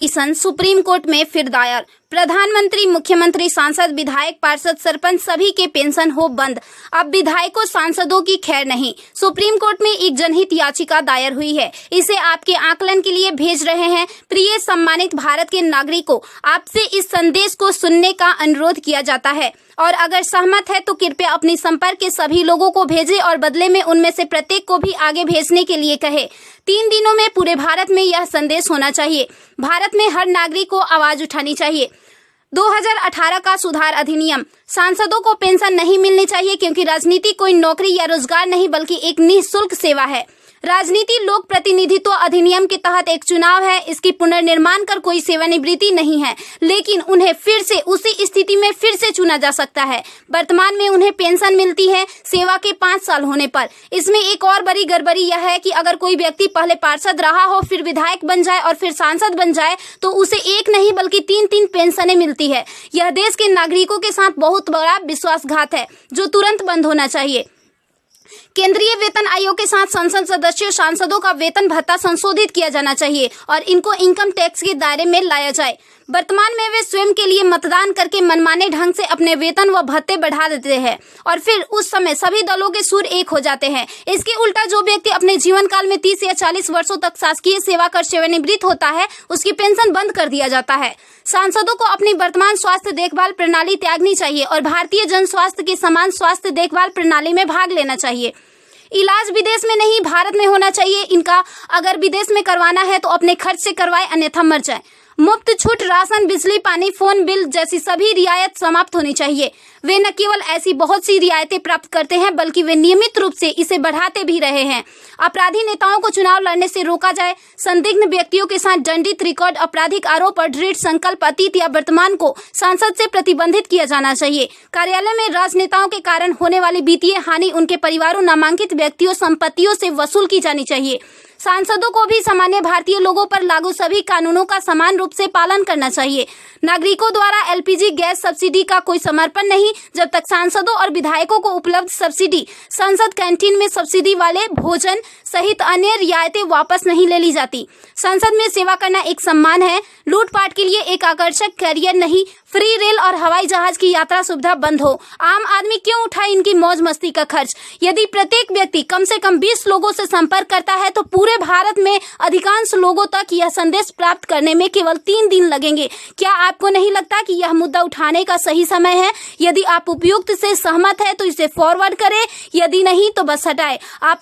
Petition supreme court में फिर दायर। प्रधानमंत्री, मुख्यमंत्री, सांसद, विधायक, पार्षद, सरपंच सभी के पेंशन हो बंद। अब विधायकों, सांसदों की खैर नहीं। सुप्रीम कोर्ट में एक जनहित याचिका दायर हुई है। इसे आपके आकलन के लिए भेज रहे हैं। प्रिय सम्मानित भारत के नागरिकों, आपसे इस संदेश को सुनने का अनुरोध किया जाता है और अगर सहमत है तो कृपया अपनी संपर्क के सभी लोगों को भेजें और बदले में उनमें से प्रत्येक को भी आगे भेजने के लिए कहे। 3 दिनों में पूरे भारत में यह संदेश होना चाहिए। भारत में हर नागरिक को आवाज उठानी चाहिए। 2018 का सुधार अधिनियम। सांसदों को पेंशन नहीं मिलनी चाहिए क्योंकि राजनीति कोई नौकरी या रोजगार नहीं बल्कि एक निःशुल्क सेवा है। राजनीति लोक प्रतिनिधित्व अधिनियम के तहत एक चुनाव है। इसकी पुनर्निर्माण कर कोई सेवानिवृत्ति नहीं है, लेकिन उन्हें फिर से उसी स्थिति में फिर से चुना जा सकता है। वर्तमान में उन्हें पेंशन मिलती है सेवा के 5 साल होने पर। इसमें एक और बड़ी गड़बड़ी यह है कि अगर कोई व्यक्ति पहले पार्षद रहा हो, फिर विधायक बन जाए और फिर सांसद बन जाए तो उसे एक नहीं बल्कि 3-3 पेंशनें मिलती है। यह देश के नागरिकों के साथ बहुत बड़ा विश्वासघात है जो तुरंत बंद होना चाहिए। केंद्रीय वेतन आयोग के साथ संसद सदस्यों, सांसदों का वेतन भत्ता संशोधित किया जाना चाहिए और इनको इनकम टैक्स के दायरे में लाया जाए। वर्तमान में वे स्वयं के लिए मतदान करके मनमाने ढंग से अपने वेतन व भत्ते बढ़ा देते हैं और फिर उस समय सभी दलों के सुर एक हो जाते हैं। इसके उल्टा जो व्यक्ति अपने जीवन काल में 30 या 40 वर्षों तक शासकीय सेवा कर सेवानिवृत्त होता है, उसकी पेंशन बंद कर दिया जाता है। सांसदों को अपनी वर्तमान स्वास्थ्य देखभाल प्रणाली त्यागनी चाहिए और भारतीय जन स्वास्थ्य की समान स्वास्थ्य देखभाल प्रणाली में भाग लेना चाहिए। इलाज विदेश में नहीं, भारत में होना चाहिए इनका। अगर विदेश में करवाना है तो अपने खर्च से करवाए, अन्यथा मर जाए। मुफ्त छूट राशन, बिजली, पानी, फोन बिल जैसी सभी रियायत समाप्त होनी चाहिए। वे न केवल ऐसी बहुत सी रियायतें प्राप्त करते हैं बल्कि वे नियमित रूप से इसे बढ़ाते भी रहे हैं। अपराधी नेताओं को चुनाव लड़ने से रोका जाए। संदिग्ध व्यक्तियों के साथ दंडित रिकॉर्ड, आपराधिक आरोप और दृढ़ संकल्प अतीत या वर्तमान को संसद से प्रतिबंधित किया जाना चाहिए। कार्यालय में राजनेताओं के कारण होने वाली वित्तीय हानि उनके परिवारों, नामांकित व्यक्तियों, संपत्तियों से वसूल की जानी चाहिए। सांसदों को भी सामान्य भारतीय लोगों पर लागू सभी कानूनों का समान रूप से पालन करना चाहिए। नागरिकों द्वारा एलपीजी गैस सब्सिडी का कोई समर्पण नहीं जब तक सांसदों और विधायकों को उपलब्ध सब्सिडी, संसद कैंटीन में सब्सिडी वाले भोजन सहित अन्य रियायतें वापस नहीं ले ली जाती। संसद में सेवा करना एक सम्मान है, लूटपाट के लिए एक आकर्षक करियर नहीं। फ्री रेल और हवाई जहाज की यात्रा सुविधा बंद हो। आम आदमी क्यों उठाए इनकी मौज मस्ती का खर्च? यदि प्रत्येक व्यक्ति कम से कम 20 लोगों से संपर्क करता है तो पूरे भारत में अधिकांश लोगों तक यह संदेश प्राप्त करने में केवल 3 दिन लगेंगे। क्या आपको नहीं लगता कि यह मुद्दा उठाने का सही समय है? यदि आप उपयुक्त से सहमत है तो इसे फॉरवर्ड करें, यदि नहीं तो बस हटाएं। आप